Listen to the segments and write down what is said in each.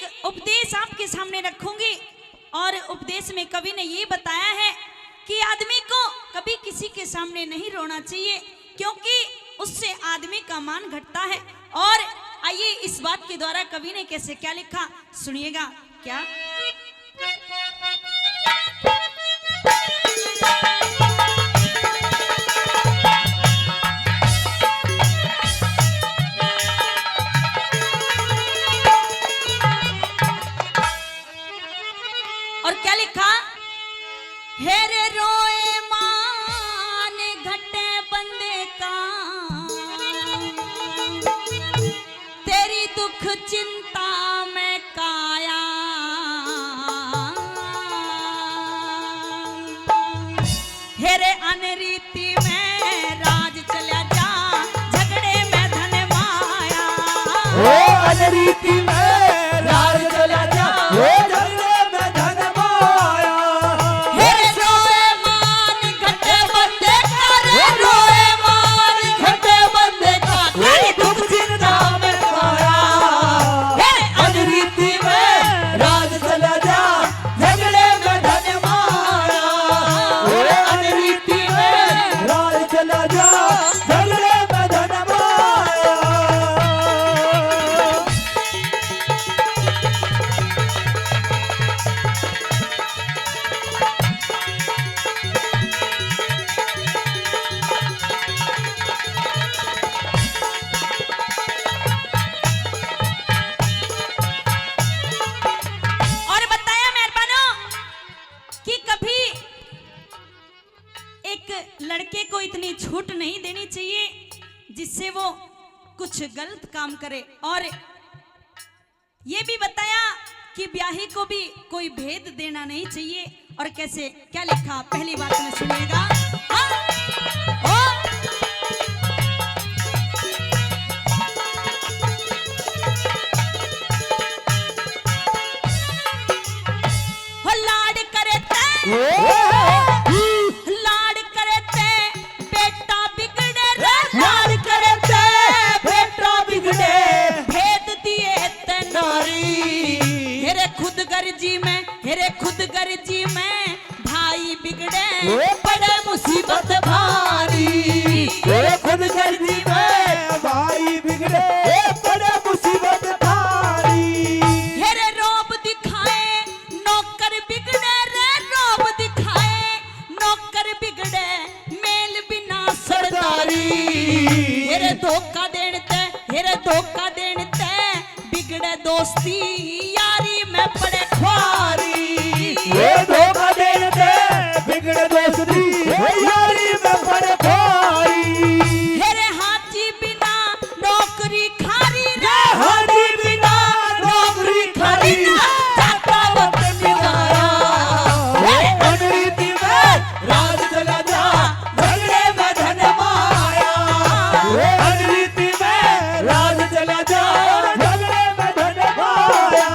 एक उपदेश आपके सामने रखूंगी और उपदेश में कवि ने ये बताया है कि आदमी को कभी किसी के सामने नहीं रोना चाहिए, क्योंकि उससे आदमी का मान घटता है। और आइए इस बात के द्वारा कवि ने कैसे क्या लिखा सुनिएगा। क्या और क्या लिखा, हेरे रोए मान घटे बंदे का, तेरी दुख चिंता में काया, हेरे अनरीति में राज चला जा, झगड़े में धन माया। ओ अनरीति में राज चला जा, लड़के को इतनी छूट नहीं देनी चाहिए जिससे वो कुछ गलत काम करे। और ये भी बताया कि ब्याही को भी कोई भेद देना नहीं चाहिए। और कैसे क्या लिखा पहली बात में सुनिएगा। लाड करे खुद गर्जी में भाई बिगड़े बड़े मुसीबत भारी, खुद गर्जी में भाई बिगड़े बड़े मुसीबत भारी। हेरे रोब दिखाए नौकर बिगड़े रे, रोब दिखाए नौकर बिगड़े मेल बिना सरदारी। हेरे धोखा देते बिगड़े दोस्ती यारी में पड़े ख्वारी। ये धोखा देते बिगड़े दोस्ती यारी में पड़े ख्वारी। हेरे हाथी बिना नौकरी खारी रे, हाथी बिना नौकरी खारी, जाता वक्त निगारा। अनरीति में राज चला जा, झगड़े में धन माया। अनरीति में राज चला जा, झगड़े में धन माया।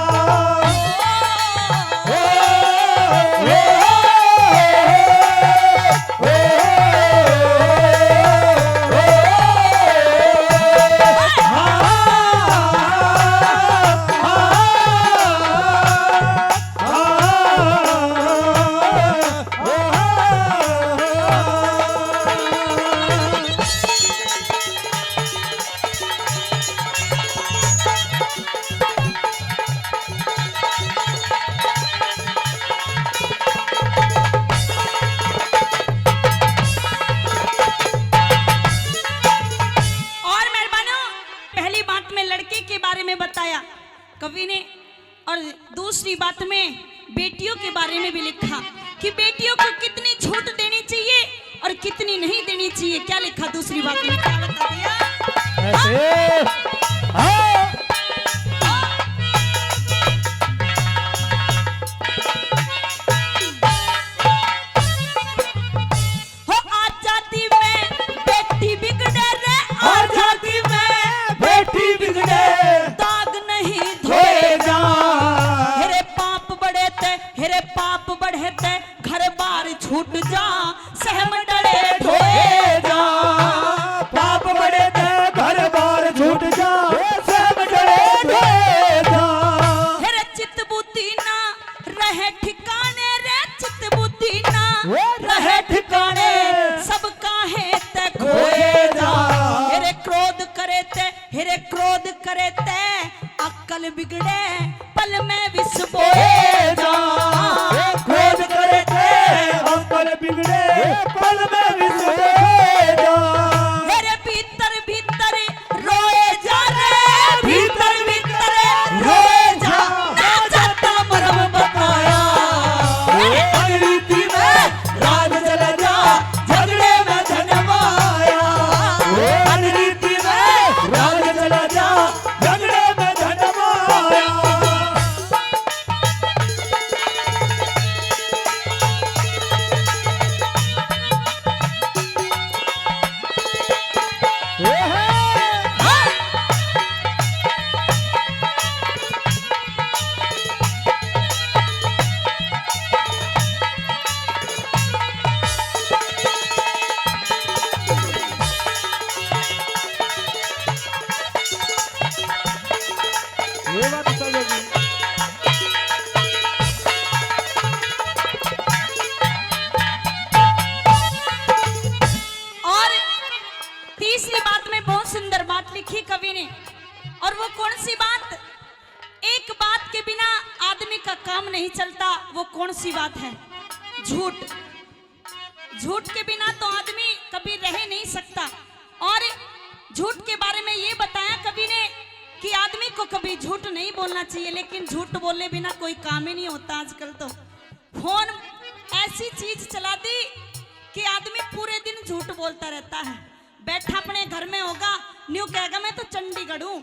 बताया कवि ने। और दूसरी बात में बेटियों के बारे में भी लिखा कि बेटियों को कितनी छूट देनी चाहिए और कितनी नहीं देनी चाहिए। क्या लिखा दूसरी बात में, क्या बता दिया ऐसे? छूट जा सहम डरे ढोए जा, पाप बड़े थे घर बार छूट जा, सहम डरे ढोए जा। हेरे अकल बिगड़े पल में विष बोए जा। खोज करे थे अकल बिगड़े पल में विष बोए जा। मेरे भीतर भीतर रोए जा रे, भीतर भीतर रोए जा, ना जाता मरम बताया। अनरीति में राज चला जा, झगड़े में जन्म आया। अनरीति में राज चला जा, झगड़े में जन्म आया। ये बात सच होगी। और तीसरी बात में बहुत सुंदर बात लिखी कवि ने, और वो कौन सी बात? एक बात के बिना आदमी का काम नहीं चलता, वो कौन सी बात है? झूठ। झूठ के बिना तो आदमी कभी रह नहीं सकता। और झूठ के बारे में ये बताया कवि ने कि आदमी को कभी झूठ नहीं बोलना चाहिए, लेकिन झूठ बोले बिना कोई काम ही नहीं होता। आजकल तो फोन ऐसी चीज चला दी कि आदमी पूरे दिन झूठ बोलता रहता है। बैठा अपने घर में होगा, न्यू कहेगा मैं तो चंडीगढ़ हूं,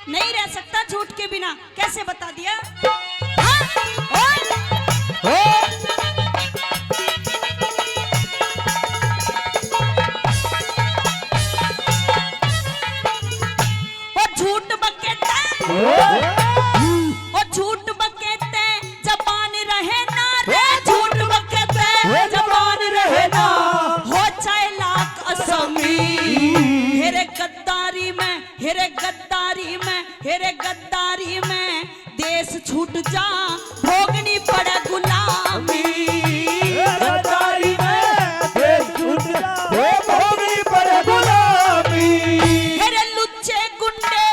नहीं रह सकता झूठ के बिना। कैसे बता दिया? झूठ बकेते और झूठ बकेते जबान रहे ना रे, झूठ बकेते जबान रहे ना, हो चाहे लाख असमी। हेरे गद्दारी में, हेरे गद्दारी में, हेरे गद्दारी में देश छूट जा, भोगनी पड़े गुलामी। गद्दारी में देश छूट जा, भोगनी पड़े गुलामी। हेरे लुच्चे गुंडे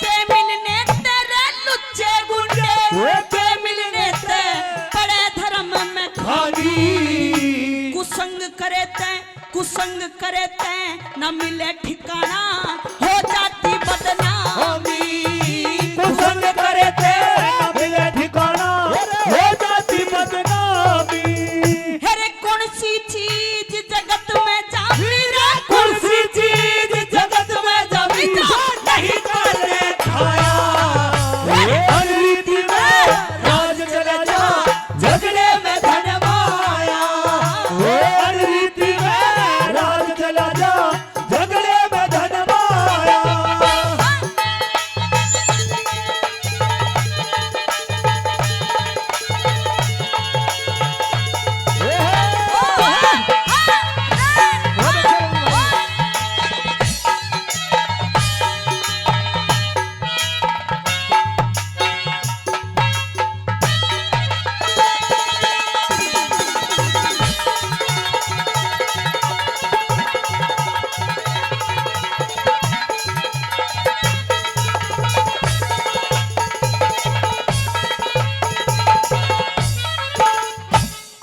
के मिलने तेरे, लुच्चे गुंडे के मिलने ते पड़े धर्म में खानी। कुसंग करे ते, कुसंग करे ते न मिले ठिकाना, हो जाती बदनामी। कुसंग करे थे न मिले ठिकाना, हो जाती बदनामी। हेरे कौन सी चीज जगत में जामी रे, कौन सी चीज जगत में जमी नहीं करने खाया। अनरीति में राज चला जा, झगड़े में धन माया। अनरीति में राज चला जा, झगड़े में धन माया।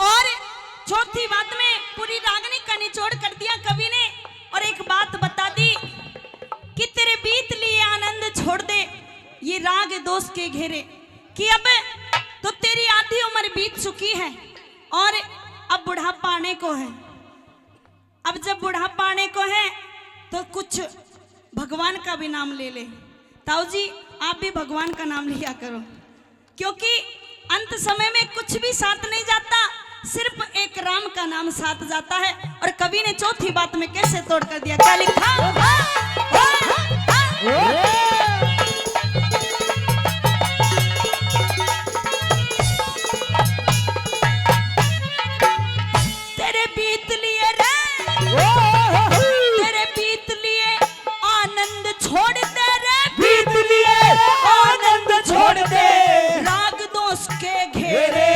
और चौथी बात में पूरी रागनी का निचोड़ कर दिया कवि ने, और एक बात बता दी कि तेरे बीत लिए आनंद छोड़ दे ये राग दोस्त के घेरे, कि अब तो तेरी आधी उम्र बीत चुकी है और अब बुढ़ापा आने को है। अब जब बुढ़ापा आने को है तो कुछ भगवान का भी नाम ले ले। ताऊ जी आप भी भगवान का नाम लिया करो, क्योंकि अंत समय में कुछ भी साथ नहीं जाता, सिर्फ एक राम का नाम साथ जाता है। और कवि ने चौथी बात में कैसे तोड़ कर दिया, क्या लिखा? तेरे बीत लिए रे, तेरे बीत लिए आनंद छोड़ दे रे, बीत लिए आनंद छोड़ दे राग दोष के घेरे।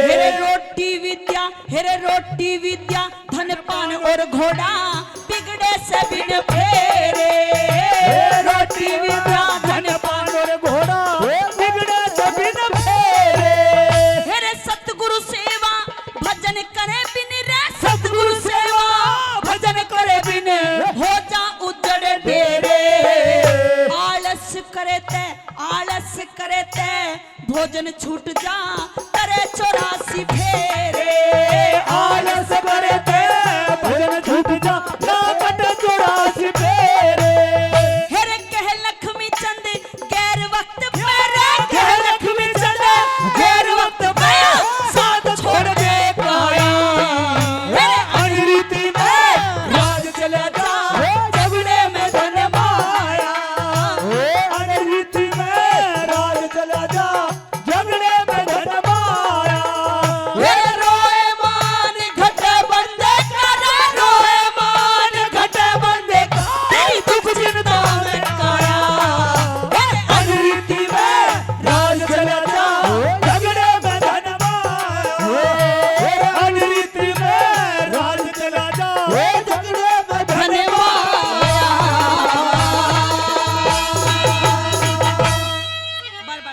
हेरे रोटी विद्या, हेरे रोटी विद्या, धन पान और घोड़ा बिगड़े से बिन फेरे। रोटी विद्या धन ते आलस करे ते भोजन छूट जा करे 84 फेरे आलस करे